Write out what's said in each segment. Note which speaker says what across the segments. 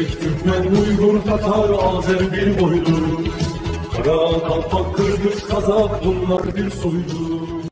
Speaker 1: Özbek, Türkmen, Uygur, Tatar, Azer bir boydu. Kara, Kalpak, Kırgız, Kazak bunlar bir soydu.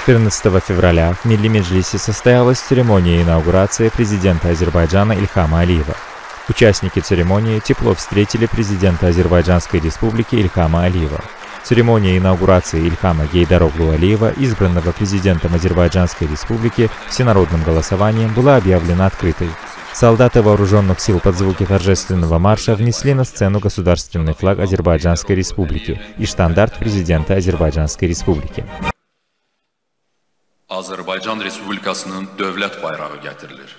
Speaker 2: «14 февраля в Милли Меджлисе состоялась церемония инаугурации президента Азербайджана Ильхама Алиева. Участники церемонии тепло встретили президента Азербайджанской республики Ильхама Алиева. Церемония инаугурации Ильхама Гейдароглу Алиева, избранного президентом Азербайджанской республики, всенародным голосованием была объявлена открытой. Солдаты вооруженных сил под звуки торжественного марша внесли на сцену государственный флаг Азербайджанской республики и штандарт президента Азербайджанской республики.
Speaker 3: Azərbaycan Respublikasının dövlət bayrağı gətirilir.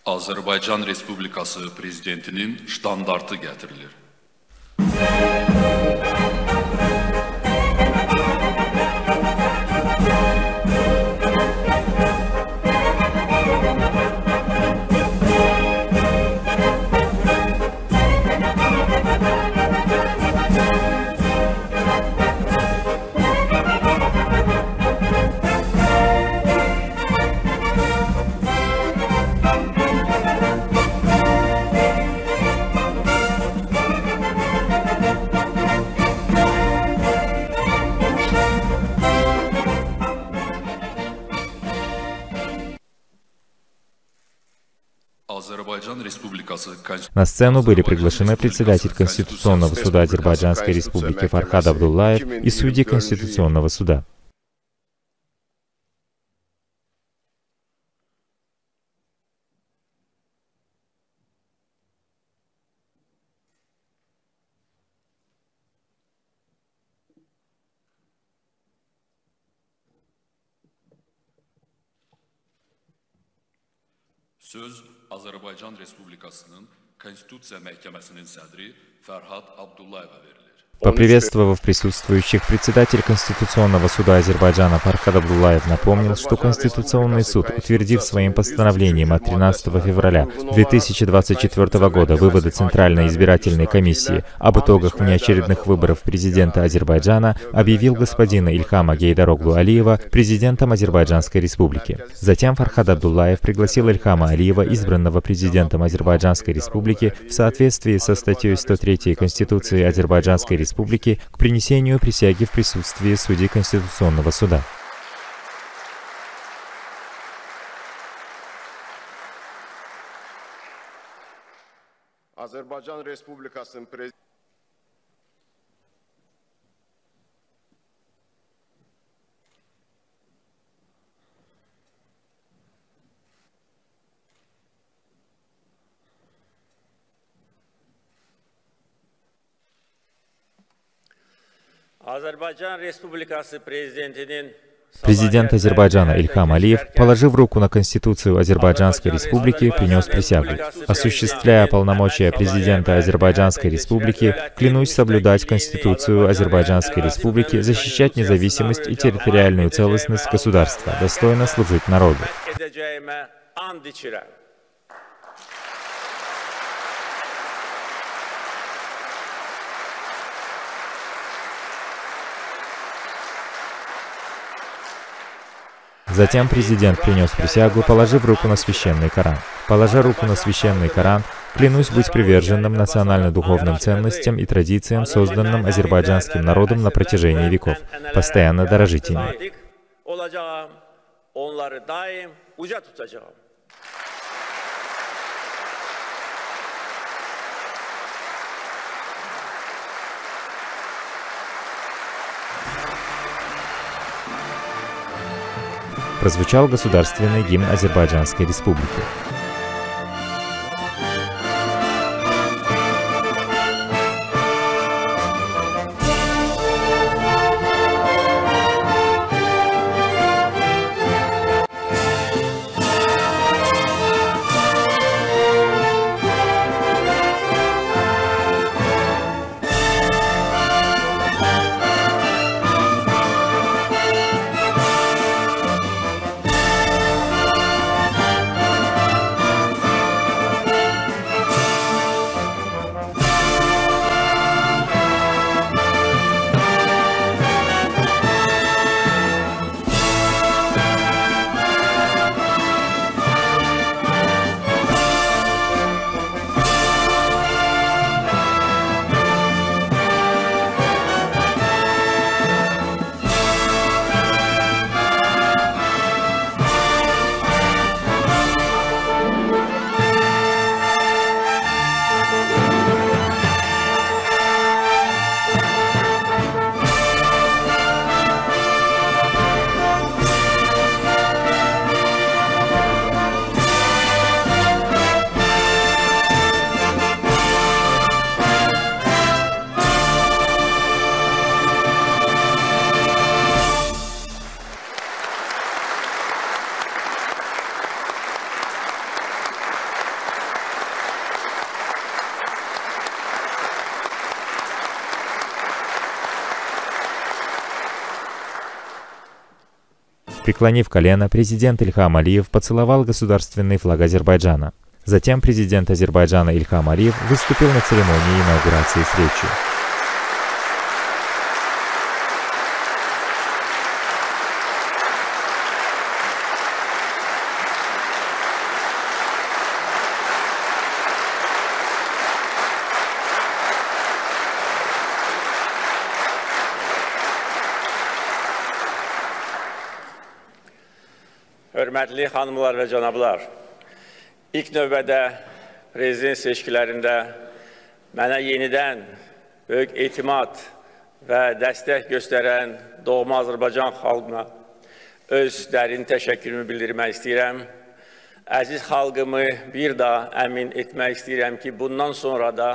Speaker 3: Azərbaycan Respublikası Prezidentinin ştandartı gətirilir.
Speaker 2: На сцену были приглашены председатель Конституционного суда Азербайджанской республики Фархад Абдуллаев и судьи Конституционного суда.
Speaker 3: Söz Azərbaycan Respublikasının Konstitusiya Məhkəməsinin sədri Fərhad Abdullayeva verilir.
Speaker 2: Поприветствовав присутствующих, председатель Конституционного суда Азербайджана Фархад Абдуллаев напомнил, что Конституционный суд, утвердив своим постановлением от 13 февраля 2024 года выводы Центральной избирательной комиссии об итогах внеочередных выборов президента Азербайджана, объявил господина Ильхама Гейдароглу Алиева президентом Азербайджанской республики. Затем Фархад Абдуллаев пригласил Ильхама Алиева, избранного президентом Азербайджанской республики, в соответствии со статьей 103 Конституции Азербайджанской республики, к принесению присяги в присутствии судей Конституционного суда.
Speaker 4: Azərbaycan Respublikasının prezidenti
Speaker 5: Azərbaycan Respublikası prezidentinin
Speaker 2: Президент Азербайджана Ильхам Алиев, положив руку на Конституцию Азербайджанской республики, принес присягу. Осуществляя полномочия президента Азербайджанской республики, клянусь соблюдать Конституцию Азербайджанской республики, защищать независимость и территориальную целостность государства, достойно служить народу. Затем президент принес присягу, положив руку на священный Коран. Положа руку на священный Коран, клянусь быть приверженным национально-духовным ценностям и традициям, созданным азербайджанским народом на протяжении веков, постоянно дорожить ими. Прозвучал государственный гимн Азербайджанской республики. Преклонив колено, президент Ильхам Алиев поцеловал государственный флаг Азербайджана. Затем президент Азербайджана Ильхам Алиев выступил на церемонии инаугурации с речью.
Speaker 5: Hörmətli xanımlar və cənablar, ilk növbədə prezident seçkilərində mənə yenidən böyük etimad və dəstək göstərən doğma Azərbaycan xalqına öz dərin təşəkkürümü bildirmək istəyirəm. Əziz xalqımı bir daha əmin etmək istəyirəm ki, bundan sonra da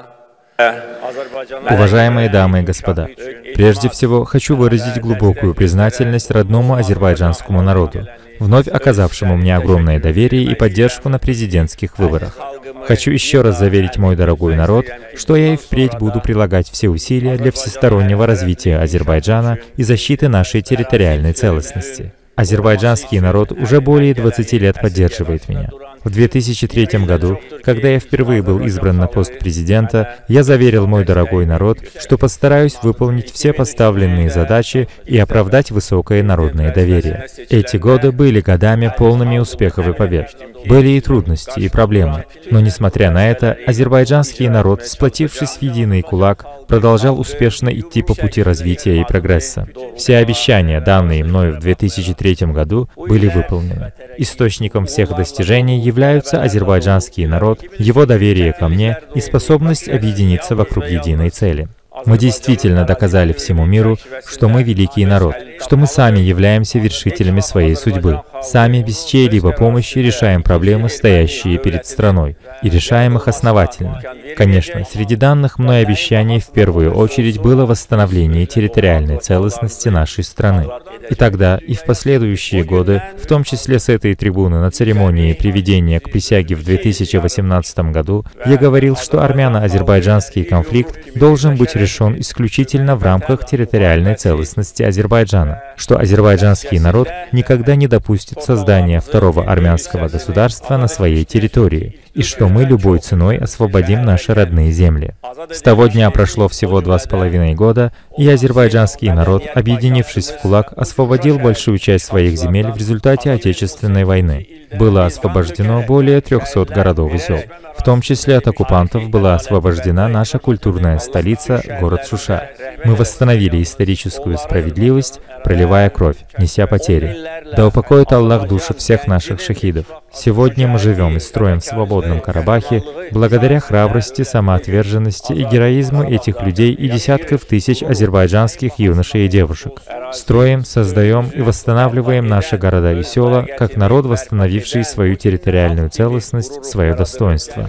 Speaker 2: Уважаемые дамы и господа, прежде всего хочу выразить глубокую признательность родному азербайджанскому народу. вновь оказавшему мне огромное доверие и поддержку на президентских выборах. Хочу еще раз заверить мой дорогой народ, что я и впредь буду прилагать все усилия для всестороннего развития Азербайджана и защиты нашей территориальной целостности. Азербайджанский народ уже более 20 лет поддерживает меня. В 2003 году, когда я впервые был избран на пост президента, я заверил мой дорогой народ, что постараюсь выполнить все поставленные задачи и оправдать высокое народное доверие. Эти годы были годами полными успехов и побед. Были и трудности, и проблемы. Но несмотря на это, азербайджанский народ, сплотившись в единый кулак, продолжал успешно идти по пути развития и прогресса. Все обещания, данные мною в 2003 году, были выполнены. Источником всех достижений являются азербайджанский народ, его доверие ко мне и способность объединиться вокруг единой цели. Мы действительно доказали всему миру, что мы великий народ, что мы сами являемся вершителями своей судьбы, сами без чьей-либо помощи решаем проблемы, стоящие перед страной, и решаем их основательно. Конечно, среди данных мной обещаний в первую очередь было восстановление территориальной целостности нашей страны. И тогда, и в последующие годы, в том числе с этой трибуны на церемонии приведения к присяге в 2018 году, я говорил, что армяно-азербайджанский конфликт должен быть решен исключительно в рамках территориальной целостности Азербайджана, что азербайджанский народ никогда не допустит создания второго армянского государства на своей территории, и что мы любой ценой освободим наши родные земли. С того дня прошло всего 2,5 года, и азербайджанский народ, объединившись в кулак, освободил большую часть своих земель в результате Отечественной войны. Было освобождено более 300 городов и сел. В том числе от оккупантов была освобождена наша культурная столица, город Шуша. Мы восстановили историческую справедливость, проливая кровь, неся потери. Да упокоит Аллах души всех наших шахидов. Сегодня мы живем и строим в свободном Карабахе благодаря храбрости, самоотверженности и героизму этих людей и десятков тысяч азербайджанских юношей и девушек. Строим, создаем и восстанавливаем наши города и села, как народ, восстановивший свою территориальную целостность, свое достоинство.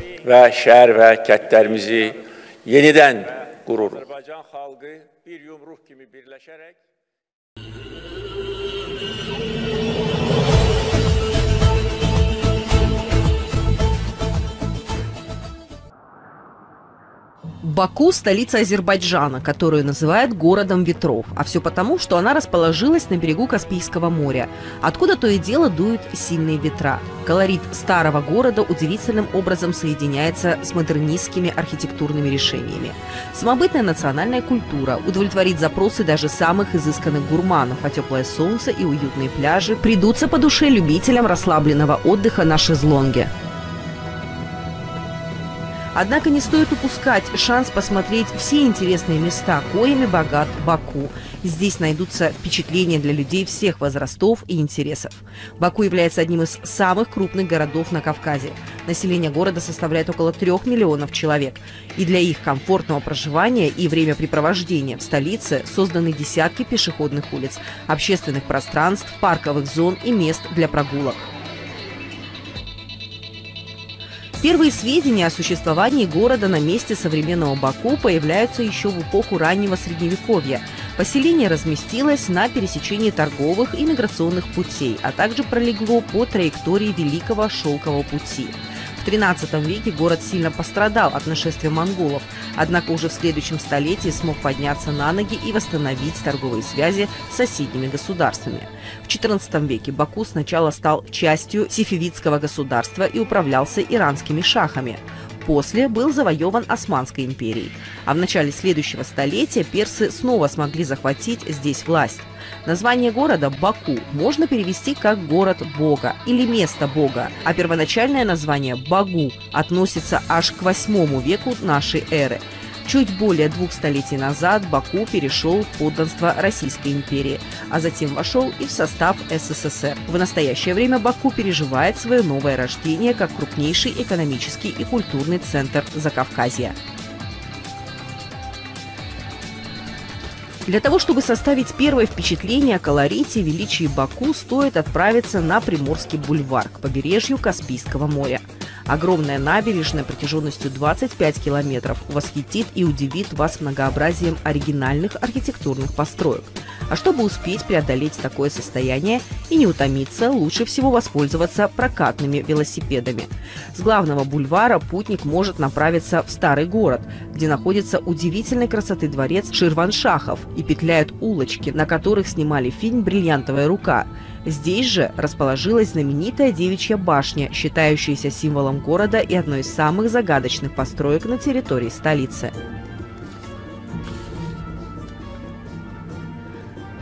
Speaker 6: Баку – столица Азербайджана, которую называют городом ветров. А все потому, что она расположилась на берегу Каспийского моря, откуда то и дело дуют сильные ветра. Колорит старого города удивительным образом соединяется с модернистскими архитектурными решениями. Самобытная национальная культура удовлетворит запросы даже самых изысканных гурманов, а теплое солнце и уютные пляжи придутся по душе любителям расслабленного отдыха на шезлонге. Однако не стоит упускать шанс посмотреть все интересные места, коими богат Баку. Здесь найдутся впечатления для людей всех возрастов и интересов. Баку является одним из самых крупных городов на Кавказе. Население города составляет около 3 миллионов человек. И для их комфортного проживания и времяпрепровождения в столице созданы десятки пешеходных улиц, общественных пространств, парковых зон и мест для прогулок. Первые сведения о существовании города на месте современного Баку появляются еще в эпоху раннего Средневековья. Поселение разместилось на пересечении торговых и миграционных путей, а также пролегло по траектории Великого Шелкового пути. В XIII веке город сильно пострадал от нашествия монголов, однако уже в следующем столетии смог подняться на ноги и восстановить торговые связи с соседними государствами. В XIV веке Баку сначала стал частью сефевидского государства и управлялся иранскими шахами. После был завоеван Османской империей. А в начале следующего столетия персы снова смогли захватить здесь власть. Название города Баку можно перевести как «город Бога» или «место Бога», а первоначальное название Багу относится аж к VIII веку нашей эры. Чуть более 2 столетий назад Баку перешел в подданство Российской империи, а затем вошел и в состав СССР. В настоящее время Баку переживает свое новое рождение как крупнейший экономический и культурный центр Закавказья. Для того, чтобы составить первое впечатление о колорите и величии Баку, стоит отправиться на Приморский бульвар к побережью Каспийского моря. Огромная набережная протяженностью 25 километров восхитит и удивит вас многообразием оригинальных архитектурных построек. А чтобы успеть преодолеть такое состояние и не утомиться, лучше всего воспользоваться прокатными велосипедами. С главного бульвара путник может направиться в старый город, где находится удивительной красоты дворец Ширваншахов и петляют улочки, на которых снимали фильм «Бриллиантовая рука». Здесь же расположилась знаменитая Девичья башня, считающаяся символом города и одной из самых загадочных построек на территории столицы.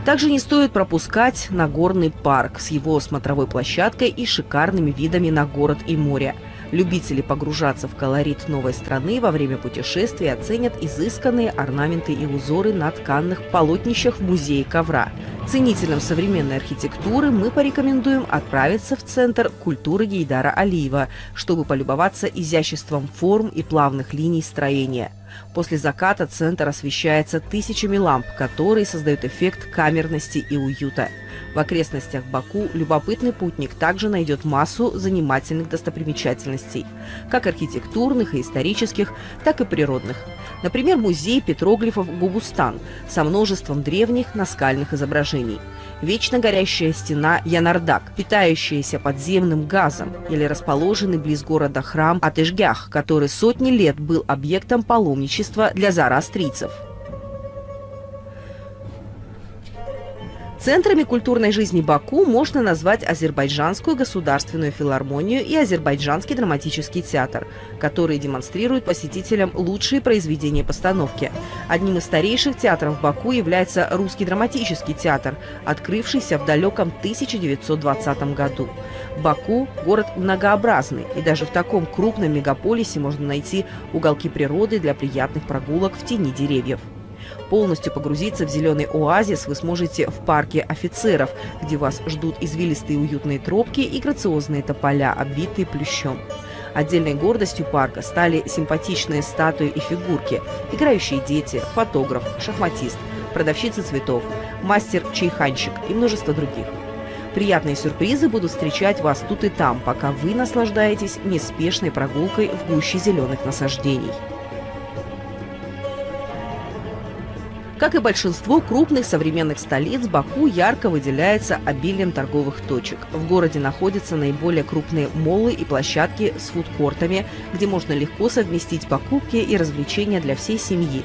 Speaker 6: Также не стоит пропускать Нагорный парк с его смотровой площадкой и шикарными видами на город и море. Любители погружаться в колорит новой страны во время путешествия оценят изысканные орнаменты и узоры на тканных полотнищах в музее ковра. Ценителям современной архитектуры мы порекомендуем отправиться в Центр культуры Гейдара Алиева, чтобы полюбоваться изяществом форм и плавных линий строения. После заката центр освещается тысячами ламп, которые создают эффект камерности и уюта. В окрестностях Баку любопытный путник также найдет массу занимательных достопримечательностей, как архитектурных и исторических, так и природных. Например, музей петроглифов Губустан со множеством древних наскальных изображений. Вечно горящая стена Янардак, питающаяся подземным газом, или расположенный близ города храм Атышгях, который сотни лет был объектом паломничества для зороастрийцев. Центрами культурной жизни Баку можно назвать Азербайджанскую государственную филармонию и Азербайджанский драматический театр, которые демонстрируют посетителям лучшие произведения постановки. Одним из старейших театров Баку является Русский драматический театр, открывшийся в далеком 1920 году. Баку – город многообразный, и даже в таком крупном мегаполисе можно найти уголки природы для приятных прогулок в тени деревьев. Полностью погрузиться в зеленый оазис вы сможете в парке офицеров, где вас ждут извилистые уютные тропки и грациозные тополя, обвитые плющом. Отдельной гордостью парка стали симпатичные статуи и фигурки, играющие дети, фотограф, шахматист, продавщицы цветов, мастер-чайханщик и множество других. Приятные сюрпризы будут встречать вас тут и там, пока вы наслаждаетесь неспешной прогулкой в гуще зеленых насаждений. Как и большинство крупных современных столиц, Баку ярко выделяется обилием торговых точек. В городе находятся наиболее крупные моллы и площадки с фудкортами, где можно легко совместить покупки и развлечения для всей семьи.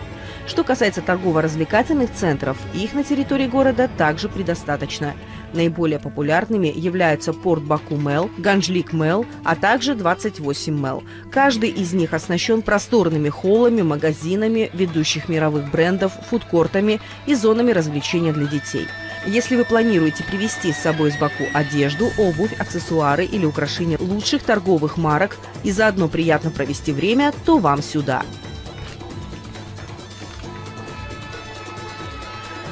Speaker 6: Что касается торгово-развлекательных центров, их на территории города также предостаточно. Наиболее популярными являются Порт Баку Мэл, Ганджлик Мэл, а также 28 Мэл. Каждый из них оснащен просторными холлами, магазинами ведущих мировых брендов, фудкортами и зонами развлечения для детей. Если вы планируете привезти с собой из Баку одежду, обувь, аксессуары или украшения лучших торговых марок и заодно приятно провести время, то вам сюда.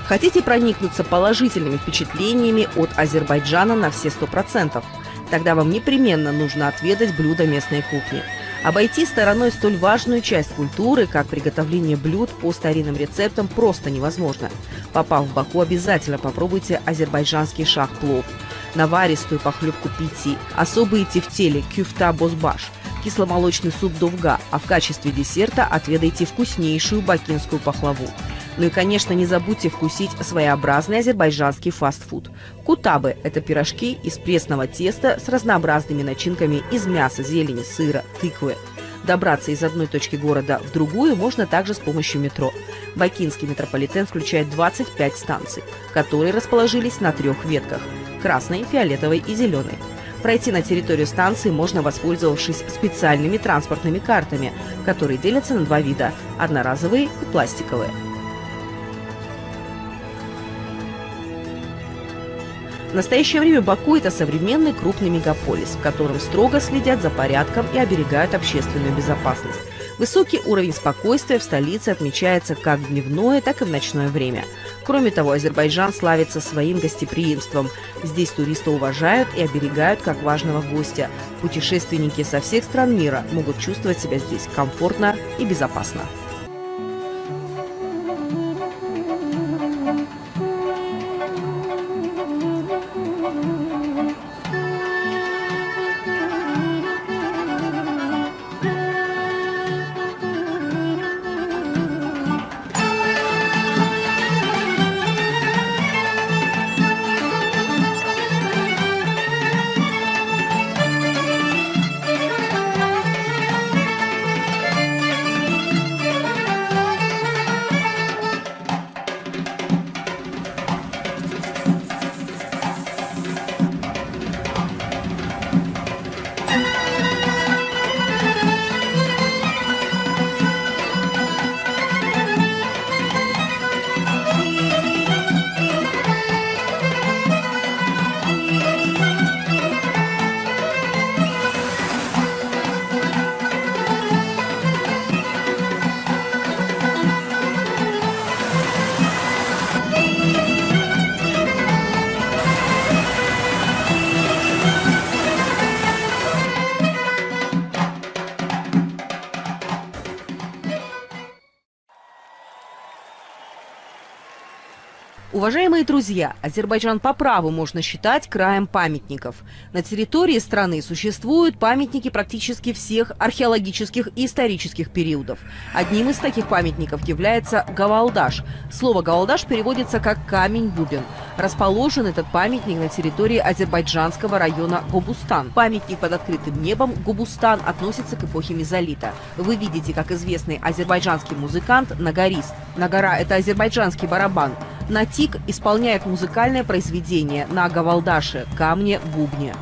Speaker 6: Хотите проникнуться положительными впечатлениями от Азербайджана на все 100%? Тогда вам непременно нужно отведать блюда местной кухни. Обойти стороной столь важную часть культуры, как приготовление блюд по старинным рецептам, просто невозможно. Попав в Баку, обязательно попробуйте азербайджанский шах-плов, наваристую похлебку пити, особые тефтели кюфта бозбаш, кисломолочный суп довга, а в качестве десерта отведайте вкуснейшую бакинскую пахлаву. Ну и, конечно, не забудьте вкусить своеобразный азербайджанский фастфуд. Кутабы – это пирожки из пресного теста с разнообразными начинками из мяса, зелени, сыра, тыквы. Добраться из одной точки города в другую можно также с помощью метро. Бакинский метрополитен включает 25 станций, которые расположились на 3 ветках – красной, фиолетовой и зеленой. Пройти на территорию станции можно, воспользовавшись специальными транспортными картами, которые делятся на 2 вида – одноразовые и пластиковые. В настоящее время Баку – это современный крупный мегаполис, в котором строго следят за порядком и оберегают общественную безопасность. Высокий уровень спокойствия в столице отмечается как в дневное, так и в ночное время. Кроме того, Азербайджан славится своим гостеприимством. Здесь туриста уважают и оберегают как важного гостя. Путешественники со всех стран мира могут чувствовать себя здесь комфортно и безопасно. Уважаемые друзья, Азербайджан по праву можно считать краем памятников. На территории страны существуют памятники практически всех археологических и исторических периодов. Одним из таких памятников является Гавалдаш. Слово «гавалдаш» переводится как «камень-бубен». Расположен этот памятник на территории азербайджанского района Гобустан. Памятник под открытым небом Гобустан относится к эпохе мезолита. Вы видите, как известный азербайджанский музыкант нагарист. Нагара – это азербайджанский барабан. Натик исполняет музыкальное произведение на гавалдаше – камне-бубне.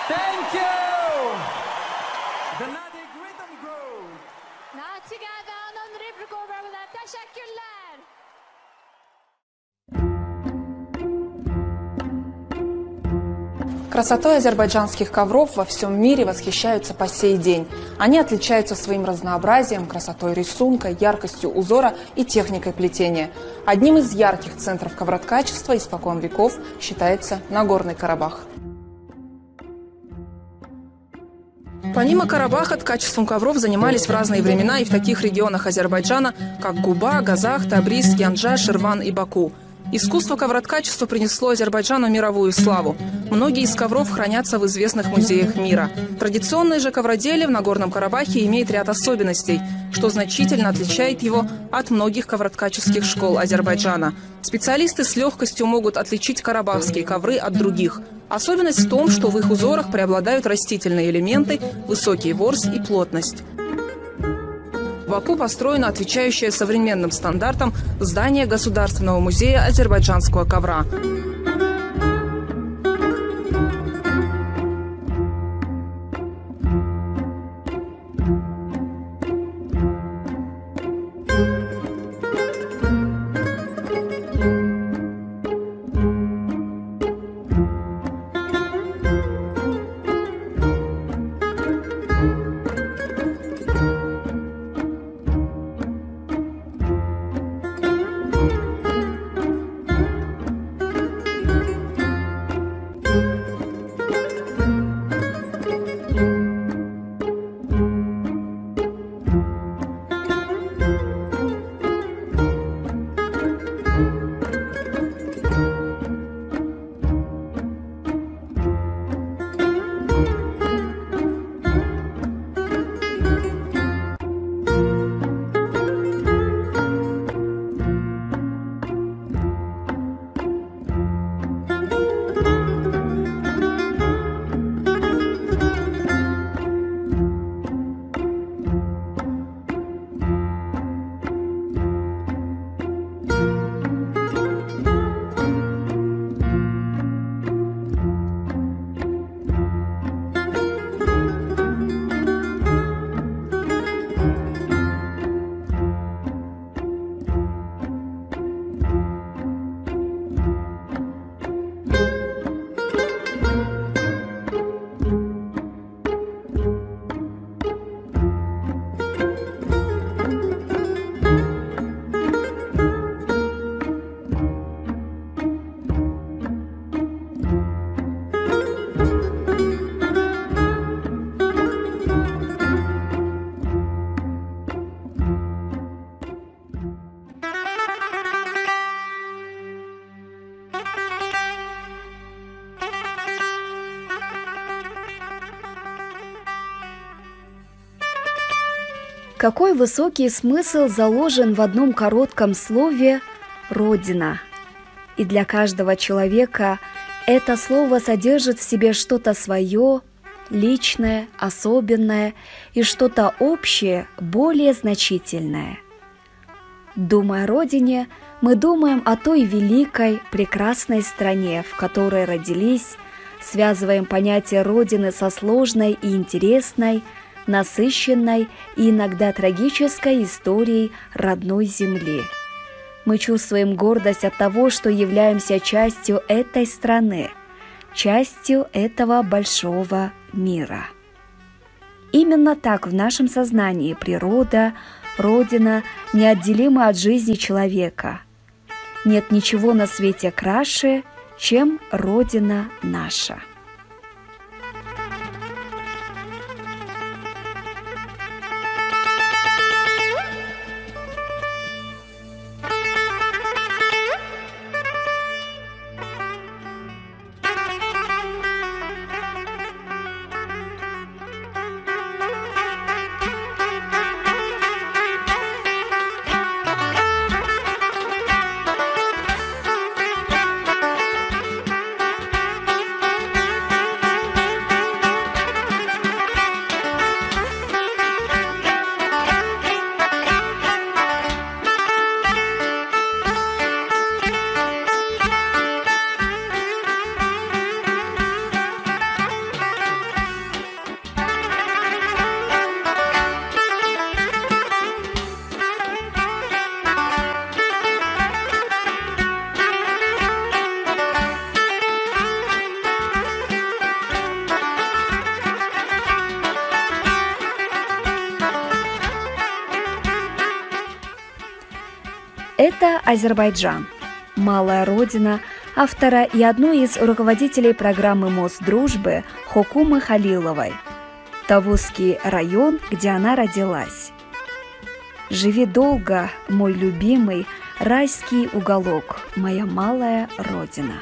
Speaker 7: Thank you. The Nadic Rhythm Group.
Speaker 8: Natigada Anonrib Government. Teşekkürler.
Speaker 9: Красотой азербайджанских ковров во всем мире восхищаются по сей день. Они отличаются своим разнообразием, красотой рисунка, яркостью узора и техникой плетения. Одним из ярких центров ковроткачества испокон веков считается Нагорный Карабах. Помимо Карабаха, ткачеством ковров занимались в разные времена и в таких регионах Азербайджана, как Губа, Газах, Табриз, Янджа, Ширван и Баку. Искусство ковроткачества принесло Азербайджану мировую славу. Многие из ковров хранятся в известных музеях мира. Традиционное же ковроделие в Нагорном Карабахе имеет ряд особенностей, что значительно отличает его от многих ковроткаческих школ Азербайджана. Специалисты с легкостью могут отличить карабахские ковры от других. Особенность в том, что в их узорах преобладают растительные элементы, высокий ворс и плотность. В Баку построено отвечающее современным стандартам здание Государственного музея азербайджанского ковра.
Speaker 10: Какой высокий смысл заложен в одном коротком слове «Родина». И для каждого человека это слово содержит в себе что-то свое, личное, особенное и что-то общее, более значительное. Думая о родине, мы думаем о той великой, прекрасной стране, в которой родились, связываем понятие родины со сложной и интересной, насыщенной и иногда трагической историей родной земли. Мы чувствуем гордость от того, что являемся частью этой страны, частью этого большого мира. Именно так в нашем сознании природа, Родина неотделимы от жизни человека. Нет ничего на свете краше, чем Родина наша. Это Азербайджан, малая родина автора и одной из руководителей программы Мосдружбы Хокумы Халиловой, Тавузский район, где она родилась. Живи долго, мой любимый, райский уголок, моя малая родина.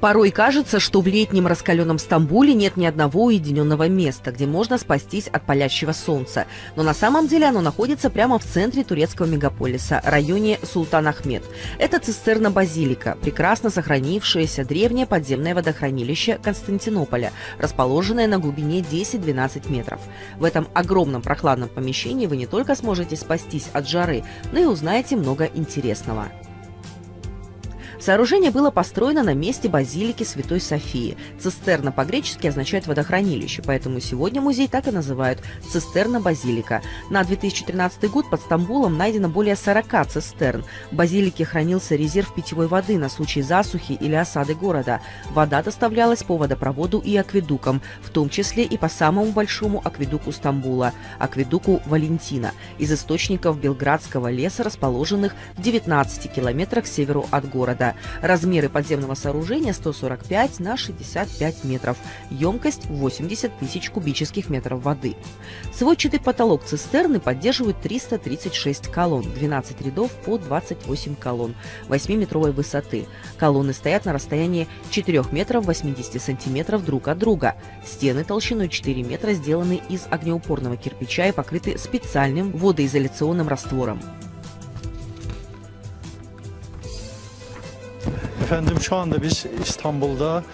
Speaker 6: Порой кажется, что в летнем раскаленном Стамбуле нет ни одного уединенного места, где можно спастись от палящего солнца. Но на самом деле оно находится прямо в центре турецкого мегаполиса, районе Султан-Ахмед. Это цистерна-базилика, прекрасно сохранившееся древнее подземное водохранилище Константинополя, расположенное на глубине 10-12 метров. В этом огромном прохладном помещении вы не только сможете спастись от жары, но и узнаете много интересного. Сооружение было построено на месте базилики Святой Софии. Цистерна по-гречески означает водохранилище, поэтому сегодня музей так и называют «Цистерна-базилика». На 2013 год под Стамбулом найдено более 40 цистерн. В базилике хранился резерв питьевой воды на случай засухи или осады города. Вода доставлялась по водопроводу и акведукам, в том числе и по самому большому акведуку Стамбула – акведуку Валентина, из источников Белградского леса, расположенных в 19 километрах к северу от города. Размеры подземного сооружения 145 на 65 метров. Емкость 80 тысяч кубических метров воды. Сводчатый потолок цистерны поддерживают 336 колонн, 12 рядов по 28 колонн 8-метровой высоты. Колонны стоят на расстоянии 4 метров 80 сантиметров друг от друга. Стены толщиной 4 метра сделаны из огнеупорного кирпича и покрыты специальным водоизоляционным раствором.
Speaker 11: Efendim şu anda biz İstanbul'da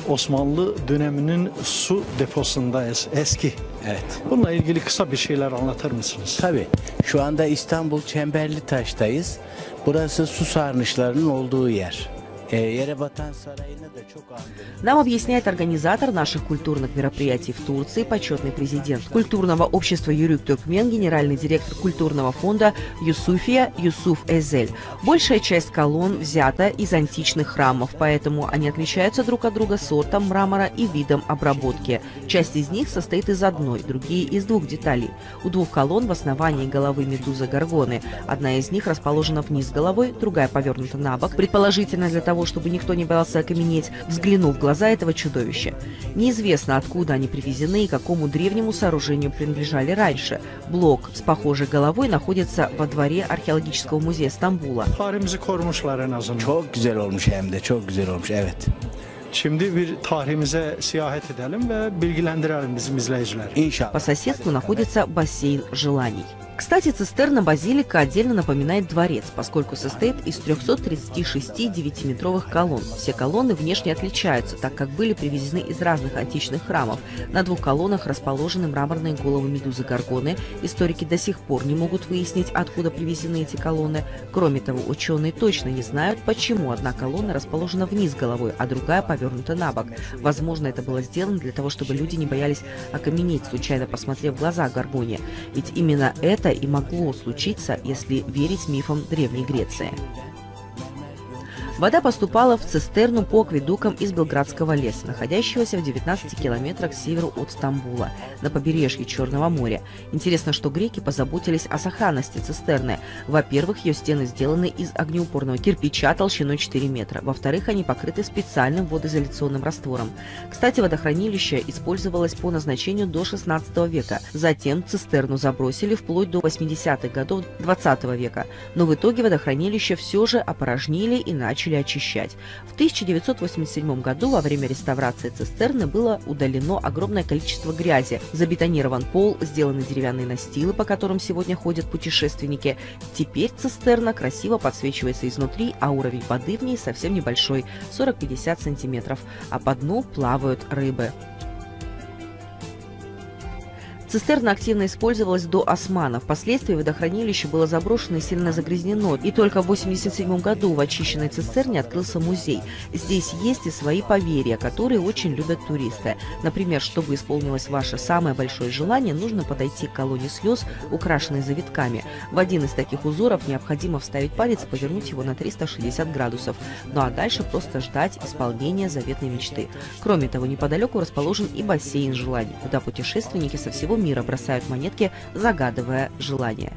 Speaker 11: Osmanlı döneminin su deposundayız eski.
Speaker 12: Evet.
Speaker 11: Bununla ilgili kısa bir şeyler anlatır mısınız?
Speaker 12: Tabii. Şu anda İstanbul Çemberlitaş'tayız. Burası su sarnıçlarının olduğu yer.
Speaker 6: Нам объясняет организатор наших культурных мероприятий в Турции, почетный президент культурного общества Юрик Туркмен, генеральный директор культурного фонда Юсуфия Юсуф Эзель. Большая часть колонн взята из античных храмов, поэтому они отличаются друг от друга сортом мрамора и видом обработки. Часть из них состоит из одной, другие из двух деталей. У двух колонн в основании головы медузы Горгоны. Одна из них расположена вниз головой, другая повернута на бок, предположительно для того, чтобы никто не боялся окаменеть, взглянув в глаза этого чудовища. Неизвестно, откуда они привезены и какому древнему сооружению принадлежали раньше. Блок с похожей головой находится во дворе археологического музея Стамбула.
Speaker 12: Çok güzel olmuş hem de, çok güzel olmuş, evet.
Speaker 11: Şimdi bir tarihimize seyahat edelim ve bilgilendirelim bizim izleyiciler.
Speaker 12: İnşallah.
Speaker 6: По соседству находится бассейн желаний. Кстати, цистерна-базилика отдельно напоминает дворец, поскольку состоит из 336 9-метровых колонн. Все колонны внешне отличаются, так как были привезены из разных античных храмов. На двух колоннах расположены мраморные головы медузы Горгоны. Историки до сих пор не могут выяснить, откуда привезены эти колонны. Кроме того, ученые точно не знают, почему одна колонна расположена вниз головой, а другая повернута на бок. Возможно, это было сделано для того, чтобы люди не боялись окаменеть, случайно посмотрев в глаза Горгоне. Ведь именно это и могло случиться, если верить мифам Древней Греции. Вода поступала в цистерну по акведукам из Белградского леса, находящегося в 19 километрах к северу от Стамбула, на побережье Черного моря. Интересно, что греки позаботились о сохранности цистерны. Во-первых, ее стены сделаны из огнеупорного кирпича толщиной 4 метра. Во-вторых, они покрыты специальным водоизоляционным раствором. Кстати, водохранилище использовалось по назначению до 16 века. Затем цистерну забросили вплоть до 80-х годов 20 века. Но в итоге водохранилище все же опорожнили и начали очищать. В 1987 году во время реставрации цистерны было удалено огромное количество грязи. Забетонирован пол, сделаны деревянные настилы, по которым сегодня ходят путешественники. Теперь цистерна красиво подсвечивается изнутри, а уровень воды в ней совсем небольшой – 40-50 сантиметров, а по дну плавают рыбы. Цистерна активно использовалась до османов. Впоследствии водохранилище было заброшено и сильно загрязнено. И только в 1987 году в очищенной цистерне открылся музей. Здесь есть и свои поверья, которые очень любят туристы. Например, чтобы исполнилось ваше самое большое желание, нужно подойти к колонне слез, украшенной завитками. В один из таких узоров необходимо вставить палец и повернуть его на 360 градусов. Ну а дальше просто ждать исполнения заветной мечты. Кроме того, неподалеку расположен и бассейн желаний, куда путешественники со всего мира бросают монетки, загадывая желания.